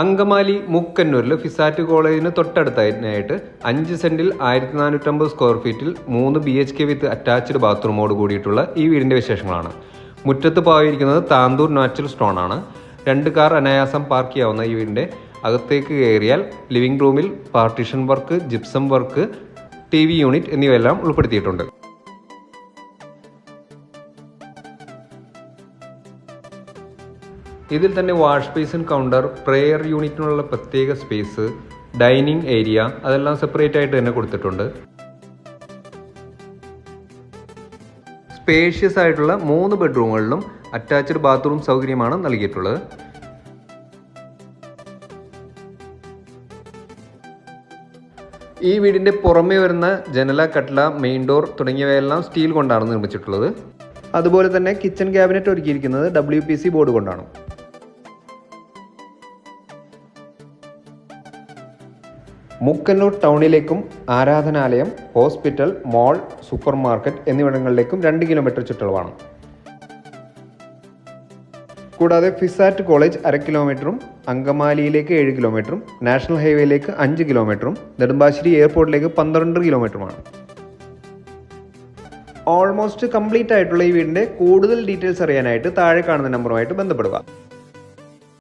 Angamaly മുക്കന്നൂരിൽ FISAT കോളേജിന് തൊട്ടടുത്തായിട്ട് 5 സെന്റിൽ 1450 സ്ക്വയർ ഫീറ്റിൽ 3 BHK വിത്ത് അറ്റാച്ച്ഡ് ബാത്റൂമോട് കൂടിയിട്ടുള്ള ഈ വീടിന്റെ വിശേഷങ്ങളാണ്. മുറ്റത്ത് പാവിയിരിക്കുന്നത് താന്തൂർ നാച്ചുറൽ സ്റ്റോൺ ആണ്. 2 കാർ അനായാസം പാർക്ക് ചെയ്യാവുന്ന ഈ വീടിന്റെ അകത്തേക്ക് കയറിയാൽ ലിവിംഗ് റൂമിൽ partition work, gypsum work, TV unit എന്നിവയെല്ലാം ഉൾപ്പെടുത്തിയിട്ടുണ്ട്. ഇതിൽ തന്നെ വാഷ് ബേസിൻ, കൗണ്ടർ, പ്രെയർ യൂണിറ്റിനുള്ള പ്രത്യേക സ്പേസ്, ഡൈനിങ് ഏരിയ അതെല്ലാം സെപ്പറേറ്റ് ആയിട്ട് തന്നെ കൊടുത്തിട്ടുണ്ട്. സ്പേഷ്യസ് ആയിട്ടുള്ള 3 ബെഡ്റൂമുകളിലും അറ്റാച്ച്ഡ് ബാത്റൂം സൗകര്യമാണ് നൽകിയിട്ടുള്ളത്. ഈ വീടിന്റെ പുറമേ വരുന്ന ജനല, കട്ട്ല, മെയിൻ ഡോർ തുടങ്ങിയവയെല്ലാം സ്റ്റീൽ കൊണ്ടാണ് നിർമ്മിച്ചിട്ടുള്ളത്. അതുപോലെ തന്നെ കിച്ചൺ ക്യാബിനറ്റ് ഒരുക്കിയിരിക്കുന്നത് WPC ബോർഡ് കൊണ്ടാണ്. മുക്കന്നൂർ ടൗണിലേക്കും ആരാധനാലയം, ഹോസ്പിറ്റൽ, മാൾ, സൂപ്പർ മാർക്കറ്റ് എന്നിവിടങ്ങളിലേക്കും 2 കിലോമീറ്റർ ചുറ്റളവാണ്. കൂടാതെ ഫിസാറ്റ് കോളേജ് 1/2 കിലോമീറ്ററും, അങ്കമാലിയിലേക്ക് 7 കിലോമീറ്ററും, നാഷണൽ ഹൈവേയിലേക്ക് 5 കിലോമീറ്ററും, നെടുമ്പാശ്ശേരി എയർപോർട്ടിലേക്ക് 12 കിലോമീറ്ററുമാണ്. ഓൾമോസ്റ്റ് കംപ്ലീറ്റ് ആയിട്ടുള്ള ഈ വീടിന്റെ കൂടുതൽ ഡീറ്റെയിൽസ് അറിയാനായിട്ട് താഴെ കാണുന്ന നമ്പറുമായിട്ട് ബന്ധപ്പെടുക.